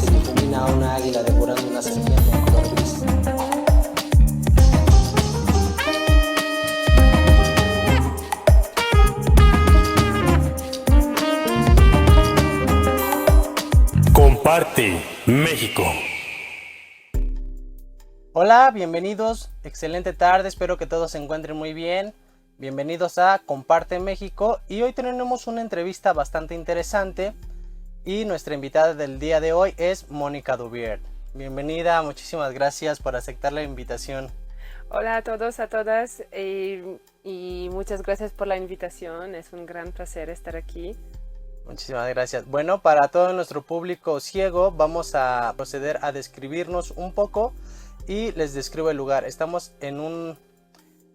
se difumina una águila devorando una serpiente en color gris. Comparte México. Hola, bienvenidos, excelente tarde, espero que todos se encuentren muy bien. Bienvenidos a Comparte México y hoy tenemos una entrevista bastante interesante y nuestra invitada del día de hoy es Mónica Dubiert. Bienvenida, muchísimas gracias por aceptar la invitación. Hola a todos, a todas y muchas gracias por la invitación, es un gran placer estar aquí. Muchísimas gracias. Bueno, para todo nuestro público ciego vamos a proceder a describirnos un poco y les describo el lugar. Estamos en un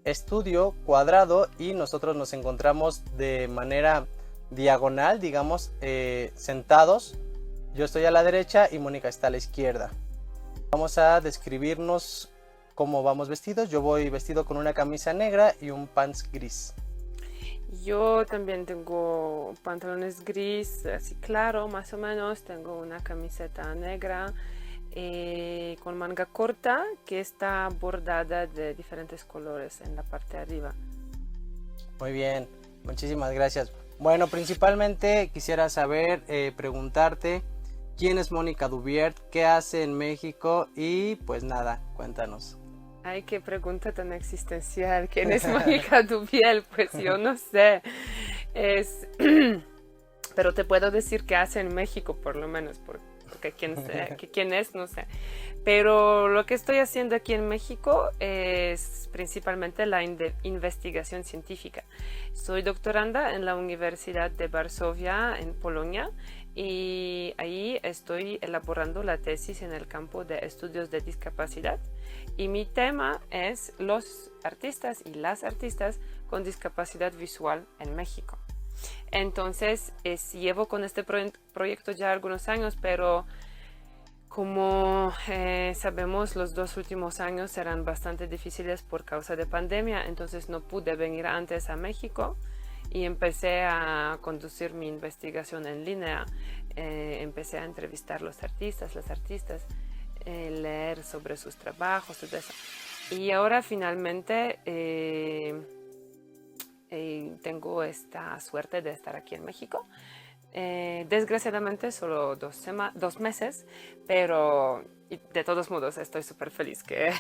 estudio cuadrado y nosotros nos encontramos de manera diagonal, digamos, sentados. Yo estoy a la derecha y Mónica está a la izquierda. Vamos a describirnos cómo vamos vestidos. Yo voy vestido con una camisa negra y un pants gris. Yo también tengo pantalones gris, así claro, más o menos. Tengo una camiseta negra con manga corta que está bordada de diferentes colores en la parte de arriba. Muy bien, muchísimas gracias. Bueno, principalmente quisiera saber, preguntarte quién es Mónica Dubiert, qué hace en México y pues nada, cuéntanos. Ay, qué pregunta tan existencial. ¿Quién es Mónica Dubiel? Pues yo no sé. Pero te puedo decir qué hace en México, por lo menos, porque quién es, no sé. Pero lo que estoy haciendo aquí en México es principalmente la investigación científica. Soy doctoranda en la Universidad de Varsovia, en Polonia, y ahí estoy elaborando la tesis en el campo de estudios de discapacidad. Y mi tema es los artistas y las artistas con discapacidad visual en México. Entonces, llevo con este proyecto ya algunos años, pero como sabemos, los 2 últimos años eran bastante difíciles por causa de pandemia, entonces no pude venir antes a México y empecé a conducir mi investigación en línea. Empecé a entrevistar los artistas, las artistas, leer sobre sus trabajos, todo eso. Y ahora finalmente tengo esta suerte de estar aquí en México. Desgraciadamente solo 2 meses, pero de todos modos estoy súper feliz que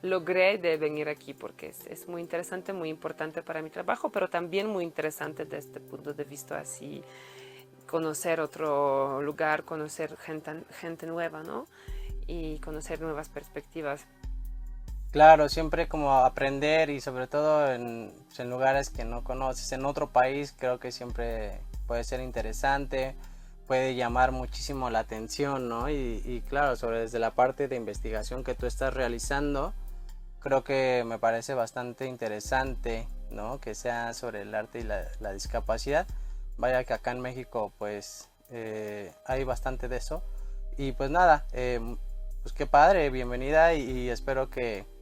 logré de venir aquí porque es muy interesante, muy importante para mi trabajo, pero también muy interesante desde este punto de vista así, conocer otro lugar, conocer gente nueva, ¿no? Y conocer nuevas perspectivas. Claro, siempre como aprender y sobre todo en lugares que no conoces, en otro país, creo que siempre puede ser interesante, puede llamar muchísimo la atención, ¿no? Y claro, desde la parte de investigación que tú estás realizando, creo que me parece bastante interesante, ¿no? Que sea sobre el arte y la discapacidad. Vaya que acá en México pues hay bastante de eso. Y pues nada, pues qué padre, bienvenida y espero que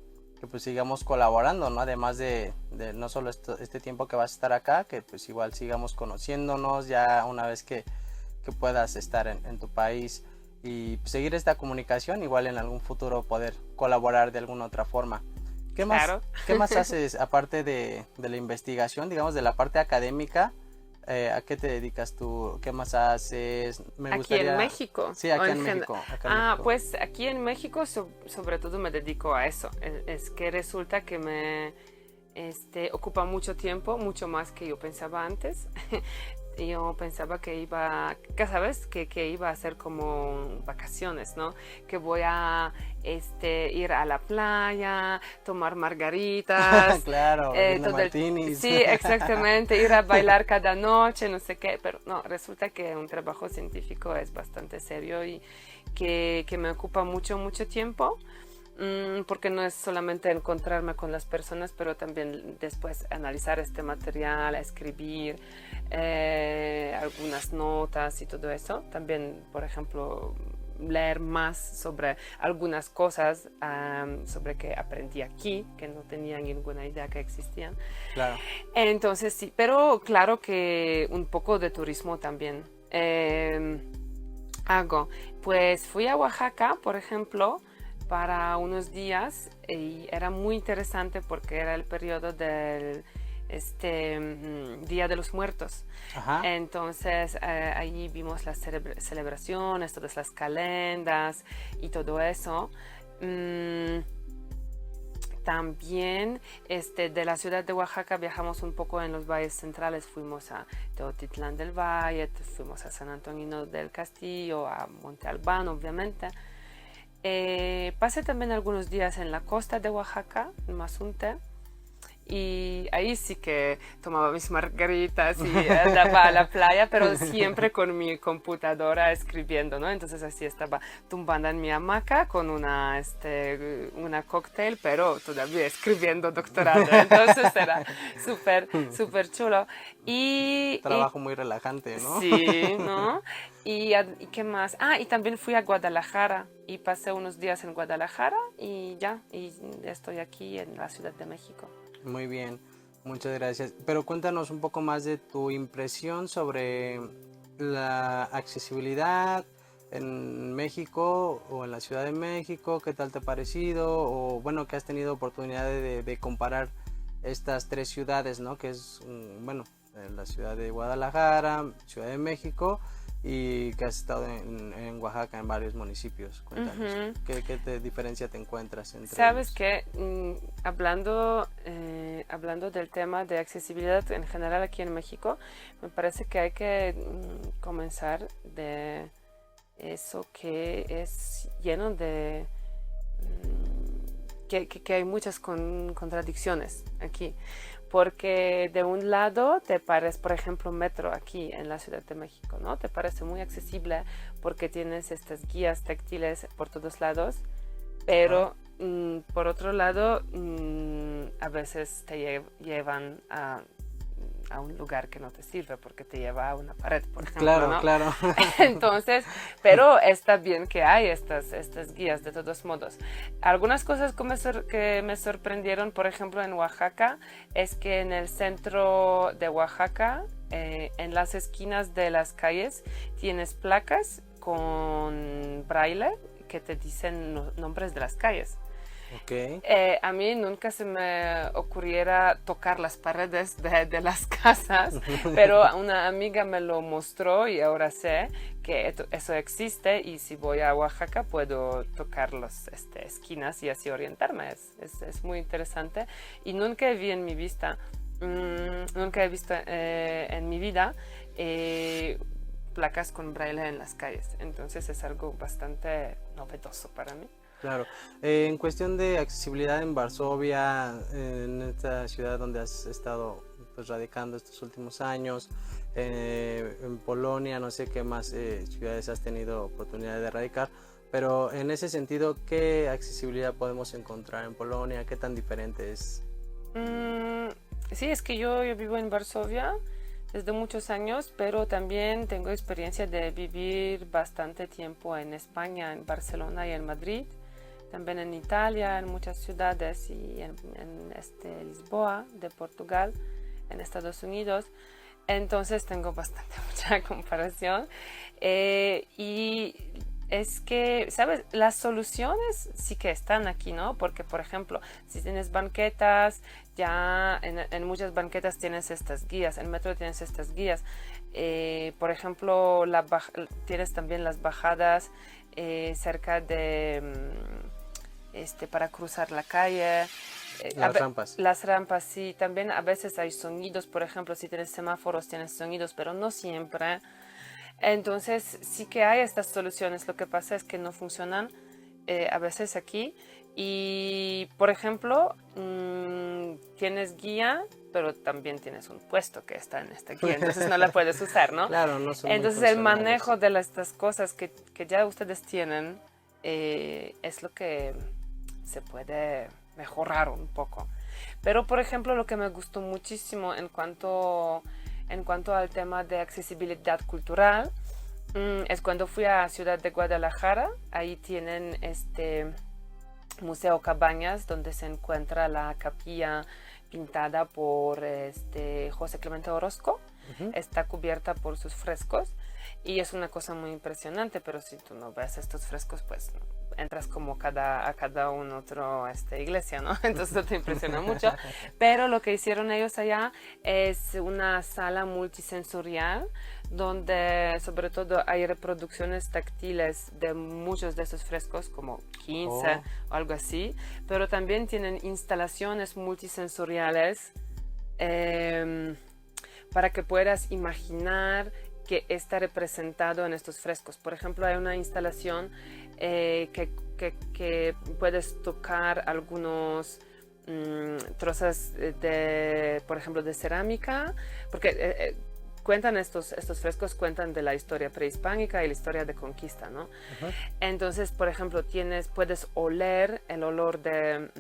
pues sigamos colaborando, ¿no? Además de no solo este tiempo que vas a estar acá, que pues igual sigamos conociéndonos ya una vez que puedas estar en tu país y pues, seguir esta comunicación, igual en algún futuro poder colaborar de alguna otra forma. Claro. ¿Qué más haces aparte de la investigación, digamos, de la parte académica? ¿A qué te dedicas tú? ¿Qué más haces? Aquí en México. Sí, aquí en México. Pues aquí en México sobre todo me dedico a eso. Es que resulta que me ocupa mucho tiempo, mucho más que yo pensaba antes. Yo pensaba que ¿sabes? Que iba a hacer como vacaciones, ¿no? Que voy a ir a la playa, tomar margaritas. Claro, martinis. Sí, exactamente, ir a bailar cada noche, no sé qué, pero no, resulta que un trabajo científico es bastante serio y que me ocupa mucho tiempo. Porque no es solamente encontrarme con las personas, pero también después analizar este material, escribir algunas notas y todo eso. También, por ejemplo, leer más sobre algunas cosas sobre que aprendí aquí, que no tenía ninguna idea que existían. Claro. Entonces sí, pero claro que un poco de turismo también. hago? Pues fui a Oaxaca, por ejemplo, para unos días y era muy interesante porque era el periodo del Día de los Muertos. Ajá. Entonces ahí vimos las celebraciones, todas las calendas y todo eso. También de la ciudad de Oaxaca viajamos un poco en los valles centrales, fuimos a Teotitlán del Valle, fuimos a San Antonio del Castillo, a Monte Albán, obviamente. Pasé también algunos días en la costa de Oaxaca, en Mazunte, y ahí sí que tomaba mis margaritas y andaba a la playa, pero siempre con mi computadora escribiendo, ¿no? Entonces así estaba tumbando en mi hamaca con una cóctel, pero todavía escribiendo doctorado. Entonces era súper chulo. Trabajo muy relajante, ¿no? Sí, ¿no? ¿Y qué más? Y también fui a Guadalajara y pasé unos días en Guadalajara y estoy aquí en la Ciudad de México. Muy bien, muchas gracias. Pero cuéntanos un poco más de tu impresión sobre la accesibilidad en México o en la Ciudad de México. ¿Qué tal te ha parecido? O bueno, que has tenido oportunidad de comparar estas tres ciudades, ¿no? Que es, bueno, la ciudad de Guadalajara, Ciudad de México, y que has estado en Oaxaca, en varios municipios. Cuéntanos, ¿qué diferencia te encuentras entre Sabes ellos? que hablando del tema de accesibilidad en general aquí en México, me parece que hay que comenzar de eso que es lleno de que hay muchas contradicciones aquí. Porque de un lado te parece, por ejemplo, metro aquí en la Ciudad de México, ¿no? Te parece muy accesible porque tienes estas guías táctiles por todos lados, pero por otro lado a veces te llevan a un lugar que no te sirve porque te lleva a una pared, por ejemplo, Claro, ¿no? claro. Entonces, pero está bien que hay estas guías de todos modos. Algunas cosas que me sorprendieron, por ejemplo, en Oaxaca, es que en el centro de Oaxaca, en las esquinas de las calles, tienes placas con braille que te dicen los nombres de las calles. Okay. A mí nunca se me ocurriera tocar las paredes de las casas, pero una amiga me lo mostró y ahora sé que eso existe y si voy a Oaxaca puedo tocar las esquinas y así orientarme. Es muy interesante y nunca vi en mi vista, nunca he visto en mi vida placas con braille en las calles. Entonces es algo bastante novedoso para mí. Claro. En cuestión de accesibilidad en Varsovia, en esta ciudad donde has estado pues, radicando estos últimos años, en Polonia, no sé qué más ciudades has tenido oportunidad de radicar, pero en ese sentido, ¿qué accesibilidad podemos encontrar en Polonia? ¿Qué tan diferente es? Sí, es que yo vivo en Varsovia desde muchos años, pero también tengo experiencia de vivir bastante tiempo en España, en Barcelona y en Madrid. También en Italia, en muchas ciudades y en Lisboa, de Portugal, en Estados Unidos. Entonces tengo mucha comparación. Y es que, ¿sabes? Las soluciones sí que están aquí, ¿no? Porque, por ejemplo, si tienes banquetas, ya en muchas banquetas tienes estas guías, en metro tienes estas guías. Por ejemplo, tienes también las bajadas cerca de... para cruzar la calle. Las rampas. Las rampas, sí. También a veces hay sonidos, por ejemplo, si tienes semáforos tienes sonidos, pero no siempre. Entonces sí que hay estas soluciones. Lo que pasa es que no funcionan a veces aquí. Y, por ejemplo, tienes guía, pero también tienes un puesto que está en esta guía, entonces no la puedes usar, ¿no? Claro, no son entonces el manejo de estas cosas que ya ustedes tienen es lo que se puede mejorar un poco. Pero, por ejemplo, lo que me gustó muchísimo en cuanto al tema de accesibilidad cultural es cuando fui a Ciudad de Guadalajara. Ahí tienen Museo Cabañas, donde se encuentra la capilla pintada por José Clemente Orozco. Está cubierta por sus frescos. y es una cosa muy impresionante, pero si tú no ves estos frescos, pues entras como a cada un otro iglesia, ¿no? Entonces no te impresiona mucho. Pero lo que hicieron ellos allá es una sala multisensorial donde sobre todo hay reproducciones táctiles de muchos de esos frescos, como 15 o algo así, pero también tienen instalaciones multisensoriales para que puedas imaginar que está representado en estos frescos. Por ejemplo, hay una instalación que puedes tocar algunos trozos por ejemplo, de cerámica, porque cuentan estos frescos cuentan de la historia prehispánica y la historia de conquista, ¿no? Entonces, por ejemplo, puedes oler el olor de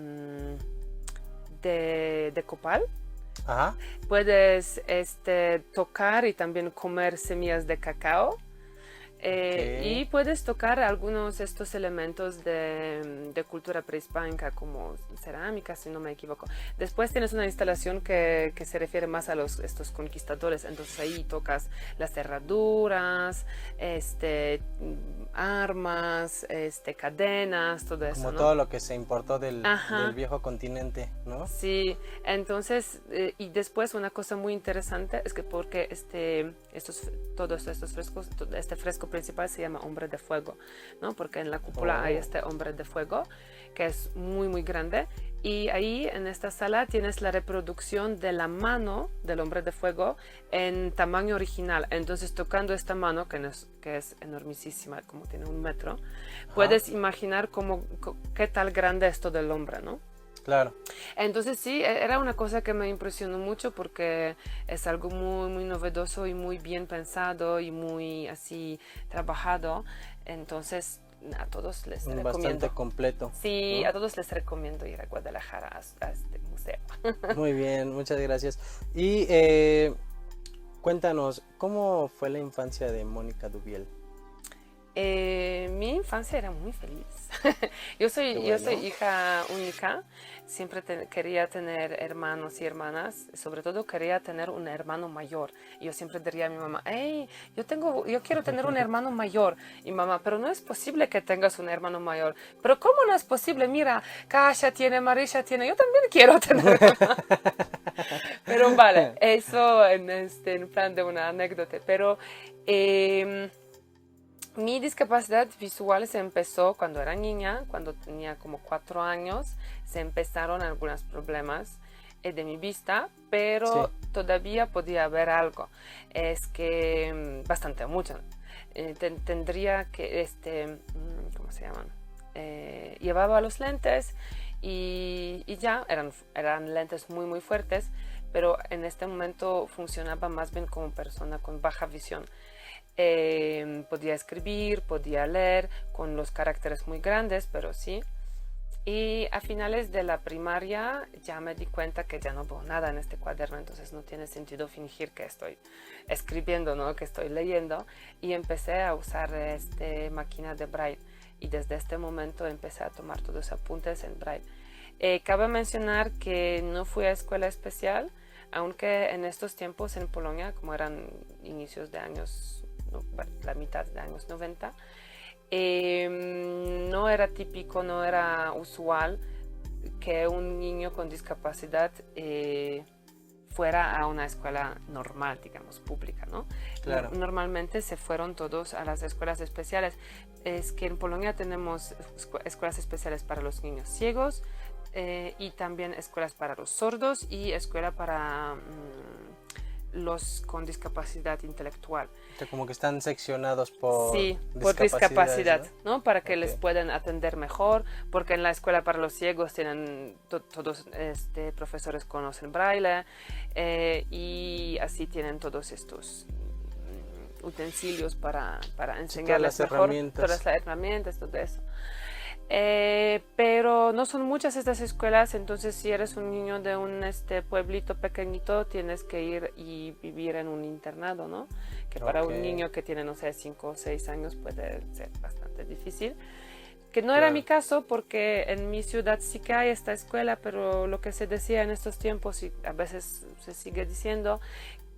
copal. Ajá. Puedes tocar y también comer semillas de cacao. Y puedes tocar algunos de estos elementos de cultura prehispánica como cerámica, si no me equivoco. Después tienes una instalación que se refiere más a estos conquistadores, entonces ahí tocas las herraduras, armas, cadenas, todo eso, Como ¿no? todo lo que se importó del viejo continente, ¿no? Sí, entonces, y después una cosa muy interesante es que porque todos estos frescos, este fresco principal se llama Hombre de Fuego, ¿no? Porque en la cúpula hay este Hombre de Fuego que es muy, muy grande, y ahí en esta sala tienes la reproducción de la mano del Hombre de Fuego en tamaño original. Entonces, tocando esta mano, que es enormísima, como tiene 1 metro, puedes imaginar qué tal grande es todo el hombre, ¿no? Claro. Entonces sí, era una cosa que me impresionó mucho porque es algo muy, muy novedoso y muy bien pensado y muy así trabajado. Entonces a todos les recomiendo. Bastante completo. Sí, ¿no? a todos les recomiendo ir a Guadalajara a este museo. Muy bien, muchas gracias. Y cuéntanos, ¿cómo fue la infancia de Mónica Dubiel? Mi infancia era muy feliz. Yo soy hija única. Siempre quería tener hermanos y hermanas. Sobre todo quería tener un hermano mayor. Y yo siempre diría a mi mamá, hey, yo quiero tener un hermano mayor. Y mamá, pero no es posible que tengas un hermano mayor. Pero ¿cómo no es posible? Mira, Kasia tiene, Marisha tiene, yo también quiero tener. Pero vale, eso en plan de una anécdota. Pero mi discapacidad visual se empezó cuando era niña, cuando tenía como 4 años. Se empezaron algunos problemas de mi vista, pero todavía podía ver algo. Es que bastante, mucho. Tendría que, ¿cómo se llaman? Llevaba los lentes y ya eran lentes muy, muy fuertes, pero en este momento funcionaba más bien como persona con baja visión. Podía escribir, podía leer con los caracteres muy grandes, pero sí. Y a finales de la primaria ya me di cuenta que ya no veo nada en este cuaderno, entonces no tiene sentido fingir que estoy escribiendo, ¿no? Que estoy leyendo, y empecé a usar máquina de braille, y desde este momento empecé a tomar todos los apuntes en braille. Cabe mencionar que no fui a escuela especial, aunque en estos tiempos en Polonia, como eran inicios de años, la mitad de años 90, no era típico, no era usual que un niño con discapacidad fuera a una escuela normal, digamos, pública, ¿no? Claro. Normalmente se fueron todos a las escuelas especiales. Es que en Polonia tenemos escuelas especiales para los niños ciegos, y también escuelas para los sordos y escuela para los con discapacidad intelectual. Que como que están seccionados por discapacidad, ¿no? Para que les Ok. puedan atender mejor, porque en la escuela para los ciegos tienen todos profesores conocen braille, y así tienen todos estos utensilios para enseñarles las mejor, herramientas. todas las herramientas, todo eso. Pero no son muchas estas escuelas, entonces si eres un niño de un pueblito pequeñito, tienes que ir y vivir en un internado, ¿no? Que para un niño que tiene, no sé, 5 o 6 años puede ser bastante difícil. Que no era mi caso, porque en mi ciudad sí que hay esta escuela, pero lo que se decía en estos tiempos, y a veces se sigue diciendo,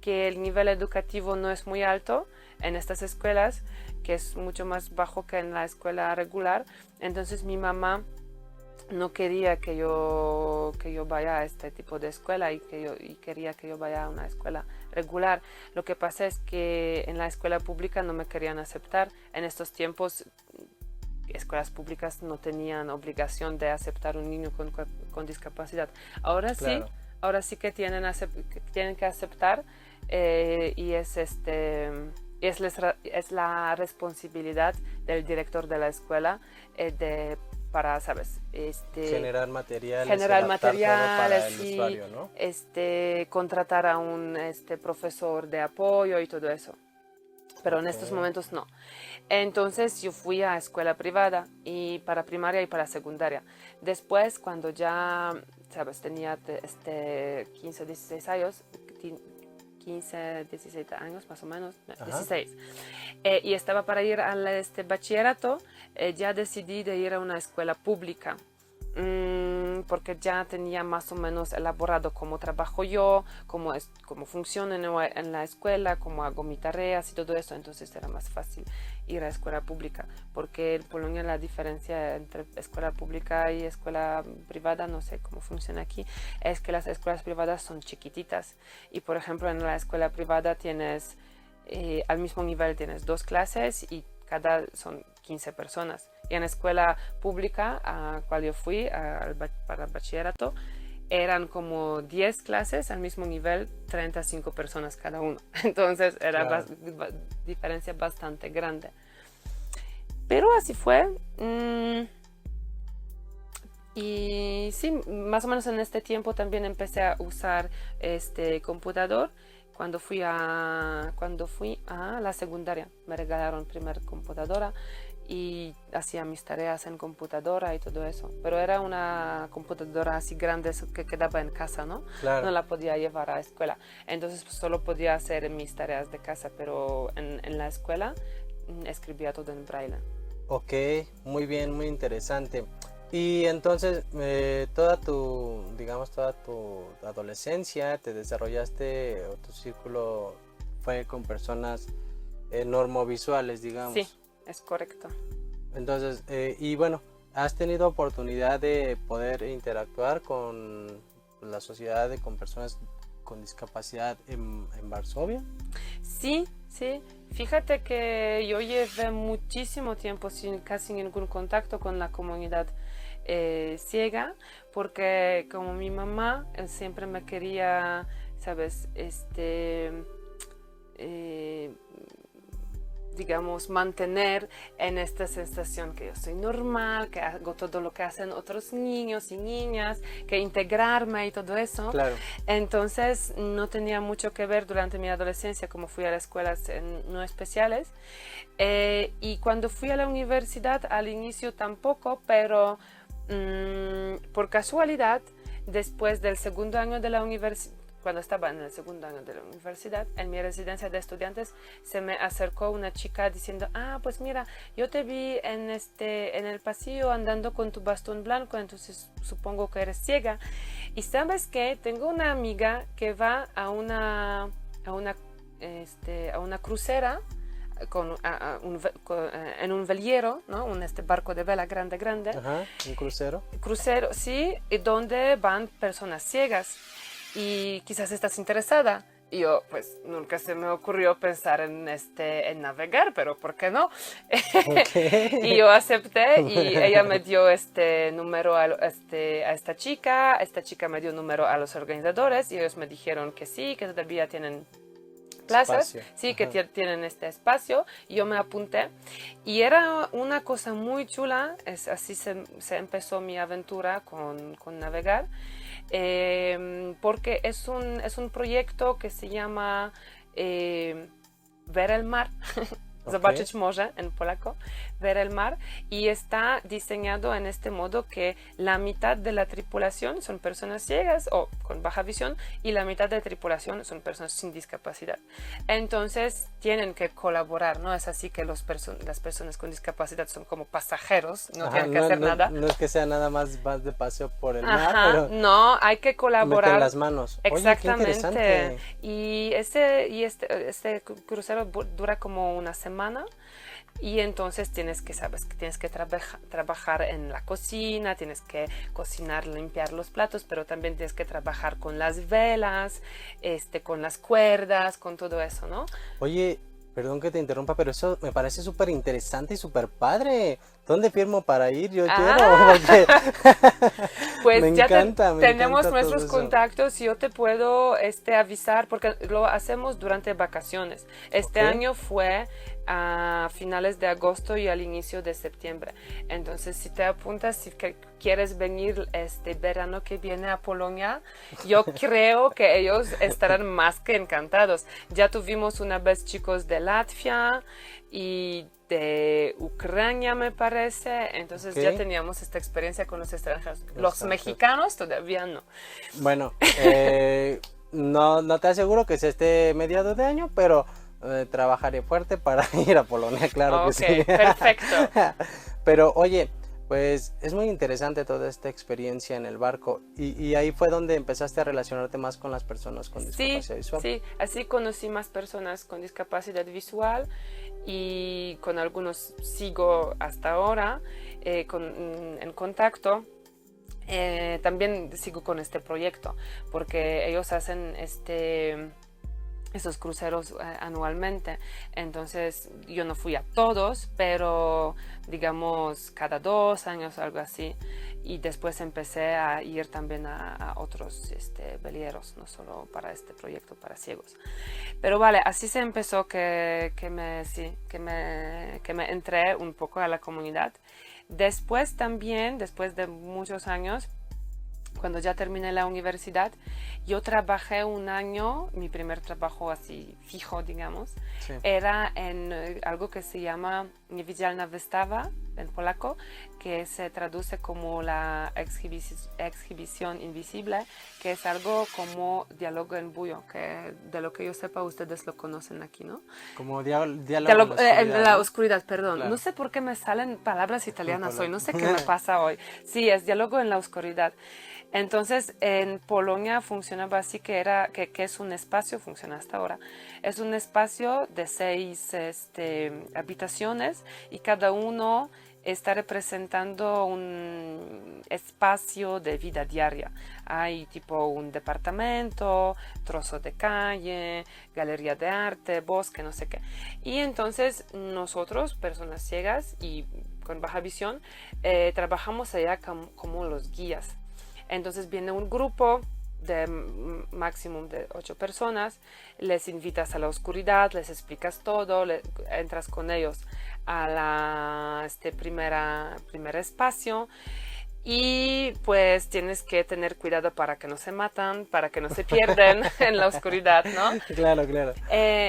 que el nivel educativo no es muy alto en estas escuelas, que es mucho más bajo que en la escuela regular. Entonces mi mamá no quería que yo vaya a este tipo de escuela y quería que yo vaya a una escuela regular. Lo que pasa es que en la escuela pública no me querían aceptar. En estos tiempos, escuelas públicas no tenían obligación de aceptar un niño con discapacidad. Ahora Claro. sí, ahora sí que tienen que aceptar, y es la responsabilidad del director de la escuela, para, ¿sabes? Generar materiales, Generar adaptar todo para materiales el y usuario, ¿no? contratar a un profesor de apoyo y todo eso. Pero en estos Ok. momentos no. Entonces yo fui a escuela privada, y para primaria y para secundaria. Después, cuando ya, ¿sabes? Tenía 15, 16 años, 15, 17 años más o menos, Ajá. 16. Y estaba para ir al bachillerato, ya decidí de ir a una escuela pública. Porque ya tenía más o menos elaborado cómo trabajo yo, cómo funciona en la escuela, cómo hago mis tareas y todo eso. Entonces era más fácil ir a escuela pública, porque en Polonia la diferencia entre escuela pública y escuela privada, no sé cómo funciona aquí, es que las escuelas privadas son chiquititas, y por ejemplo en la escuela privada tienes, al mismo nivel tienes 2 clases y cada son 15 personas. Y en la escuela pública a cual yo fui para el bachillerato, eran como 10 clases al mismo nivel, 35 personas cada uno. Entonces era Claro. diferencia bastante grande. Pero así fue. Y sí, más o menos en este tiempo también empecé a usar este computador. Cuando fui a la secundaria, me regalaron primer computadora y hacía mis tareas en computadora y todo eso. Pero era una computadora así grande, que quedaba en casa, ¿no? Claro. No la podía llevar a la escuela. Entonces pues, solo podía hacer mis tareas de casa, pero en la escuela escribía todo en braille. Ok, muy bien, muy interesante. Y entonces, toda tu adolescencia, te desarrollaste, o tu círculo fue con personas normovisuales, digamos. Sí, es correcto. Entonces, y bueno, ¿has tenido oportunidad de poder interactuar con la sociedad, con personas con discapacidad en Varsovia? Sí, sí. Fíjate que yo llevé muchísimo tiempo sin casi ningún contacto con la comunidad ciega, porque como mi mamá siempre me quería, ¿sabes? Digamos, mantener en esta sensación que yo soy normal, que hago todo lo que hacen otros niños y niñas, que integrarme y todo eso. Claro. Entonces no tenía mucho que ver durante mi adolescencia, como fui a las escuelas no especiales. Y cuando fui a la universidad, al inicio tampoco, pero por casualidad, después del segundo año de la universidad, cuando estaba en el segundo año de la universidad, en mi residencia de estudiantes, se me acercó una chica diciendo, pues mira, yo te vi en el pasillo andando con tu bastón blanco, entonces supongo que eres ciega. Y sabes que tengo una amiga que va a una crucera en un veliero, ¿no? Un barco de vela grande. Ajá, un crucero. Crucero, sí, y donde van personas ciegas. Y quizás estás interesada. Y yo, pues, nunca se me ocurrió pensar en navegar, pero ¿por qué no? Okay. Y yo acepté, y ella me dio este número a esta chica me dio número a los organizadores, y ellos me dijeron que sí, que todavía tienen plazas, Espacio. sí, que Ajá. tienen este espacio, y yo me apunté. Y era una cosa muy chula, así se empezó mi aventura con navegar. Porque es un proyecto que se llama Ver el Mar, zobaczyć morze en polaco, ver el mar, y está diseñado en este modo que la mitad de la tripulación son personas ciegas o con baja visión y la mitad de la tripulación son personas sin discapacidad. Entonces tienen que colaborar, no es así que las personas con discapacidad son como pasajeros, no tienen que hacer nada. No es que sea nada más de paseo por el Ajá, mar, pero no, hay que colaborar. meten las manos. Oye, qué Exactamente. interesante. Y este crucero dura como una semana. Y entonces tienes que trabajar en la cocina, tienes que cocinar, limpiar los platos, pero también tienes que trabajar con las velas, con las cuerdas, con todo eso, ¿no? Oye, perdón que te interrumpa, pero eso me parece súper interesante y súper padre. ¿Dónde firmo para ir? Yo quiero. Porque pues me ya encanta, tenemos todo nuestros eso. contactos y yo te puedo avisar porque lo hacemos durante vacaciones. Este Ok. año fue a finales de agosto y al inicio de septiembre. Entonces, si te apuntas, si quieres venir este verano que viene a Polonia, yo creo que ellos estarán más que encantados. Ya tuvimos una vez chicos de Latvia y de Ucrania, me parece. Entonces ya Ok. teníamos esta experiencia con los extranjeros. Los Extranjeros. mexicanos todavía no. Bueno, no te aseguro que sea este mediados de año, pero trabajaré fuerte para ir a Polonia, claro Ok, que sí. perfecto. Pero oye, pues es muy interesante toda esta experiencia en el barco y ahí fue donde empezaste a relacionarte más con las personas con discapacidad visual. Sí, así conocí más personas con discapacidad visual y con algunos sigo hasta ahora en contacto. También sigo con este proyecto porque ellos hacen esos cruceros anualmente. Entonces yo no fui a todos, pero digamos cada 2 años, algo así. Y después empecé a ir también a otros velieros, no solo para este proyecto para ciegos. Pero vale, así se empezó que me entré un poco a la comunidad. Después también, después de muchos años, cuando ya terminé la universidad, yo trabajé un año, mi primer trabajo así fijo, digamos, Sí. era en algo que se llama Niewidzialna Wystawa, en polaco, que se traduce como la exhibición invisible, que es algo como diálogo en buio, que de lo que yo sepa ustedes lo conocen aquí, ¿no? Como diálogo Diálogo, en en la ¿no? oscuridad, perdón. Claro. No sé por qué me salen palabras italianas hoy, no sé qué Perdón. me pasa hoy. Sí, es diálogo en la oscuridad. Entonces, en Polonia funcionaba así que es un espacio, funciona hasta ahora, es un espacio de 6 habitaciones y cada uno está representando un espacio de vida diaria. Hay tipo un departamento, trozo de calle, galería de arte, bosque, no sé qué. Y entonces nosotros, personas ciegas y con baja visión, trabajamos allá como los guías. Entonces viene un grupo de máximo de 8 personas, les invitas a la oscuridad, les explicas todo, entras con ellos a primer espacio y pues tienes que tener cuidado para que no se matan, para que no se pierden en la oscuridad, ¿no? Claro, claro.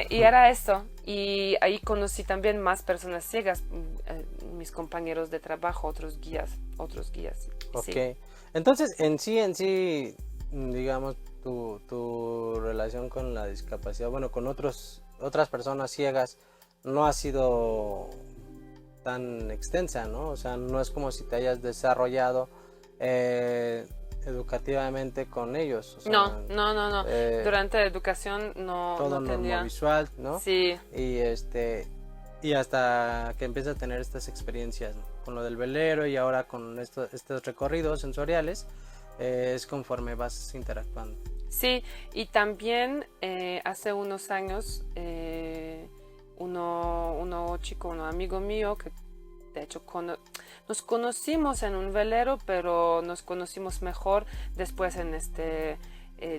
Y era eso. Y ahí conocí también más personas ciegas, mis compañeros de trabajo, otros guías. Ok. Sí. Entonces, en sí, digamos, tu relación con la discapacidad, bueno, con otras personas ciegas, no ha sido tan extensa, ¿no? O sea, no es como si te hayas desarrollado educativamente con ellos. O sea, No. eh, Durante la educación todo no tenía. normovisual, ¿no? Sí, Y hasta que empieza a tener estas experiencias, ¿no? Con lo del velero y ahora con estos recorridos sensoriales, es conforme vas interactuando. sí. Y también hace unos años, un amigo mío que de hecho nos conocimos en un velero, pero nos conocimos mejor después en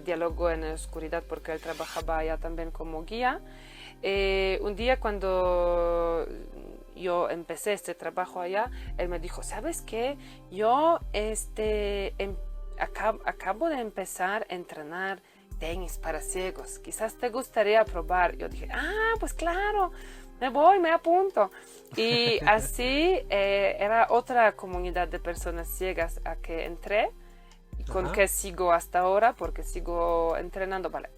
diálogo en la oscuridad porque él trabajaba allá también como guía. Un día cuando yo empecé este trabajo allá, él me dijo, ¿sabes qué? Yo acabo de empezar a entrenar tenis para ciegos. Quizás te gustaría probar. Yo dije, pues claro. me apunto. Y así era otra comunidad de personas ciegas a que entré y con Ajá. que sigo hasta ahora porque sigo entrenando, vale,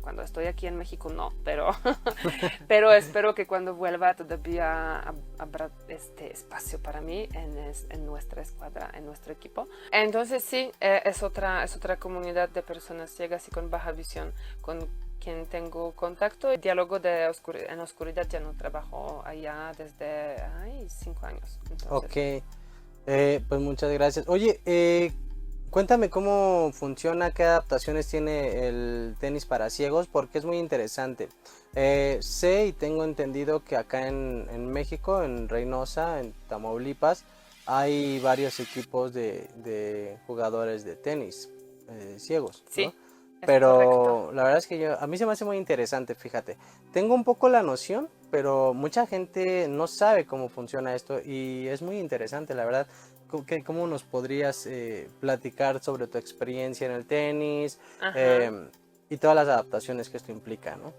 cuando estoy aquí en México no, pero espero que cuando vuelva todavía habrá este espacio para mí en nuestra escuadra, en nuestro equipo. Entonces sí, es otra comunidad de personas ciegas y con baja visión con quien tengo contacto. El diálogo en oscuridad ya no trabajo allá desde 5 años. Entonces, Ok, pues muchas gracias. Oye, cuéntame cómo funciona, qué adaptaciones tiene el tenis para ciegos, porque es muy interesante. Sé y tengo entendido que acá en México, en Reynosa, en Tamaulipas, hay varios equipos de jugadores de tenis ciegos, sí, ¿no? es Pero correcto. la verdad es que a mí se me hace muy interesante, fíjate. Tengo un poco la noción, pero mucha gente no sabe cómo funciona esto y es muy interesante, la verdad. ¿Cómo nos podrías platicar sobre tu experiencia en el tenis Ajá. y todas las adaptaciones que esto implica, ¿no?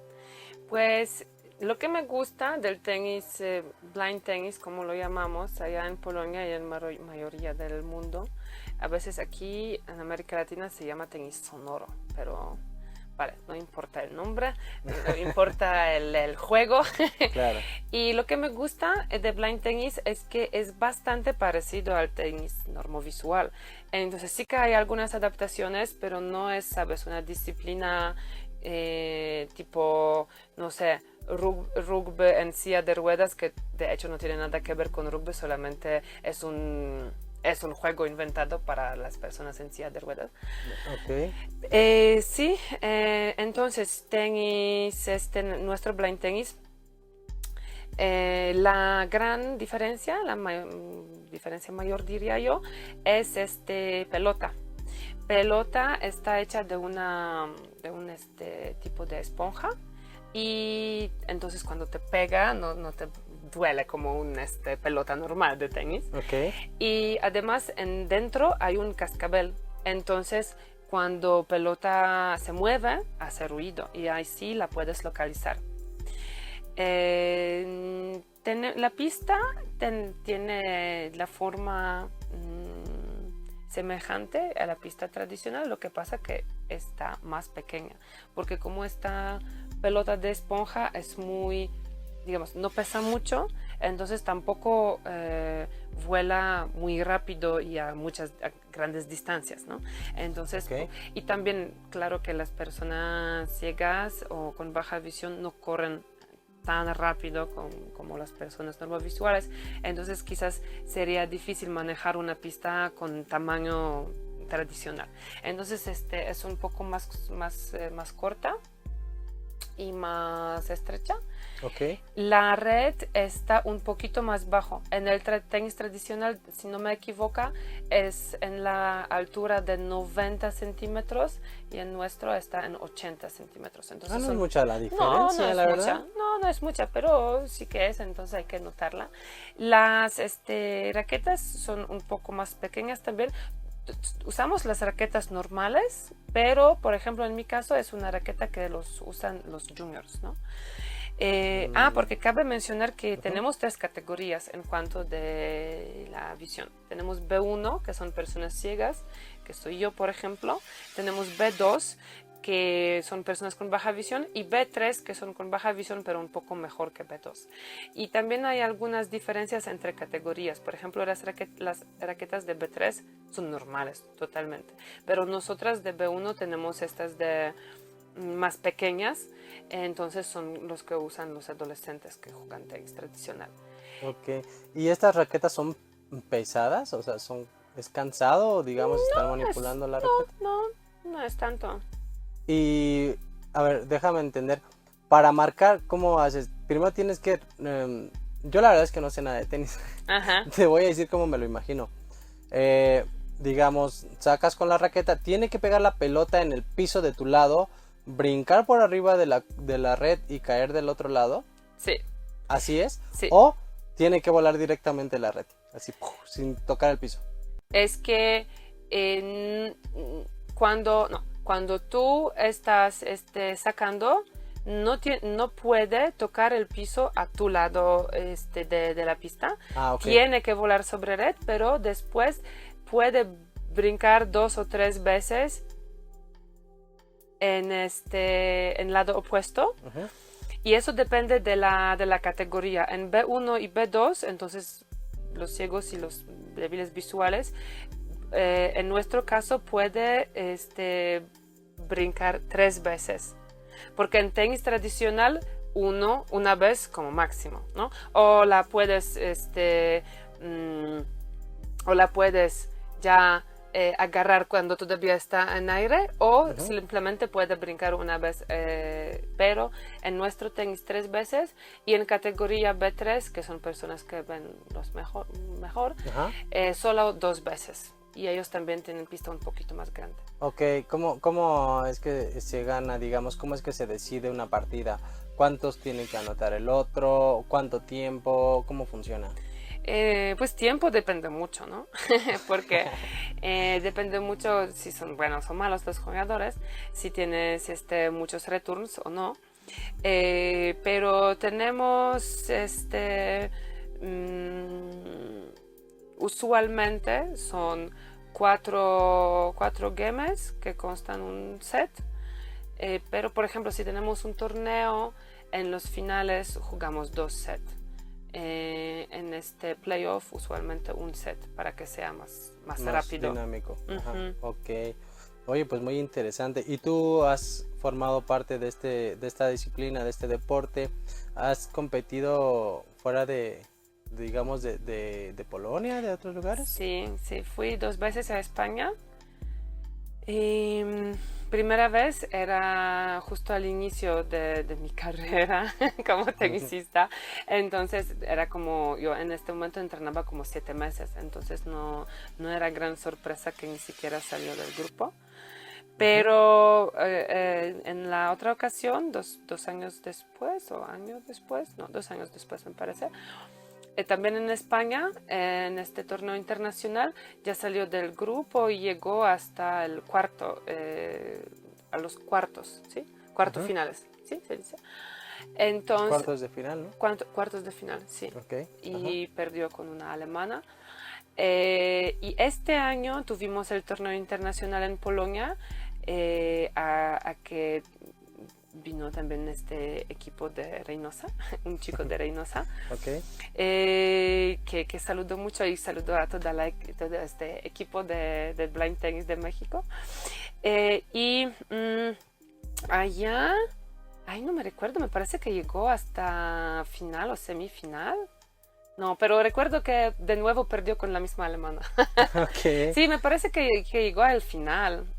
Pues lo que me gusta del tenis, blind tenis, como lo llamamos, allá en Polonia y en la mayoría del mundo, a veces aquí en América Latina se llama tenis sonoro, pero vale, no importa el nombre, no importa el juego. Claro. Y lo que me gusta de blind tenis es que es bastante parecido al tenis normovisual. Entonces sí que hay algunas adaptaciones, pero no es, sabes, una disciplina tipo, no sé, rugby en silla de ruedas, que de hecho no tiene nada que ver con rugby, solamente es un juego inventado para las personas en silla de ruedas. Ok. Sí, entonces tenis, nuestro blind tenis, la gran diferencia, diferencia mayor diría yo, es pelota. Pelota está hecha de un tipo de esponja y entonces cuando te pega no te duele como una pelota normal de tenis. Ok. Y además dentro hay un cascabel, entonces cuando pelota se mueve hace ruido y ahí sí la puedes localizar. La pista tiene la forma semejante a la pista tradicional, lo que pasa que está más pequeña, porque como esta pelota de esponja es muy, digamos, no pesa mucho, entonces tampoco vuela muy rápido y a grandes distancias, ¿no? Entonces, Ok. y también, claro que las personas ciegas o con baja visión no corren tan rápido como las personas normovisuales, entonces quizás sería difícil manejar una pista con tamaño tradicional. Entonces es un poco más corta y más estrecha. Ok. La red está un poquito más bajo. En el tenis tradicional, si no me equivoco, es en la altura de 90 centímetros y en nuestro está en 80 centímetros. Entonces No es mucha la no diferencia, es la mucha. verdad. No es mucha, pero sí que es, entonces hay que notarla. Las raquetas son un poco más pequeñas también. Usamos las raquetas normales, pero por ejemplo en mi caso es una raqueta que los usan los juniors, ¿no? Porque cabe mencionar que tenemos 3 categorías en cuanto de la visión. Tenemos B1, que son personas ciegas, que soy yo, por ejemplo. Tenemos B2, que son personas con baja visión, y B3, que son con baja visión, pero un poco mejor que B2. Y también hay algunas diferencias entre categorías. Por ejemplo, las raquetas de B3 son normales, totalmente. Pero nosotras de B1 tenemos estas de más pequeñas, entonces son los que usan los adolescentes que juegan tenis tradicional. Ok. ¿Y estas raquetas son pesadas? O sea, ¿es cansado, digamos, estar manipulando la raqueta? No es tanto. Y, a ver, déjame entender. Para marcar, ¿cómo haces? Primero tienes que... yo la verdad es que no sé nada de tenis. Ajá. Te voy a decir cómo me lo imagino. Digamos, sacas con la raqueta, tiene que pegar la pelota en el piso de tu lado, brincar por arriba de la red y caer del otro lado. Sí. ¿Así es? Sí. O tiene que volar directamente la red, así, sin tocar el piso. Es que cuando tú estás sacando, no puede tocar el piso a tu lado de la pista. Ah, ok. Tiene que volar sobre red, pero después puede brincar 2 o 3 veces en lado opuesto. Ujú. Y eso depende de la categoría. En B1 y B2, entonces los ciegos y los débiles visuales, en nuestro caso puede brincar 3 veces. Porque en tenis tradicional, una vez como máximo, ¿no? O la puedes, ya agarrar cuando todavía está en aire, o simplemente puede brincar una vez, pero en nuestro tenis 3 veces, y en categoría B3, que son personas que ven los mejor, Ajá. solo 2 veces. Y ellos también tienen pista un poquito más grande. Ok, ¿cómo es que se gana, digamos, cómo es que se decide una partida? ¿Cuántos tiene que anotar el otro? ¿Cuánto tiempo? ¿Cómo funciona? Pues tiempo depende mucho, ¿no? Porque depende mucho si son buenos o malos los jugadores, si tienes muchos returns o no. Pero tenemos usualmente son cuatro games que constan un set. Pero por ejemplo, si tenemos un torneo, en los finales jugamos 2 sets. En este playoff usualmente un set para que sea más rápido. Dinámico. Ajá. Ujú. Ok. Oye, pues muy interesante. ¿Y tú has formado parte de esta disciplina, de este deporte? ¿Has competido fuera digamos, de Polonia, de otros lugares? Sí, fui 2 veces a España. Y, primera vez era justo al inicio de mi carrera como tenisista, entonces era como, yo en este momento entrenaba como 7 meses, entonces no era gran sorpresa que ni siquiera salió del grupo. Pero en la otra ocasión, 2 años después, o año después, no, 2 años después me parece, también en España, en este torneo internacional, ya salió del grupo y llegó hasta el cuarto, a los cuartos, ¿sí? Finales, ¿sí? Se dice. Entonces, Cuartos de final, ¿no? cuartos de final, sí. Ok. Y perdió con una alemana. Y este año tuvimos el torneo internacional en Polonia, a que vino también este equipo de Reynosa, un chico de Reynosa, Ok. que saludó mucho y saludó a todo este equipo de Blind Tennis de México. Allá, no me recuerdo, me parece que llegó hasta final o semifinal. No, pero recuerdo que de nuevo perdió con la misma alemana. Ok. Sí, me parece que llegó al final.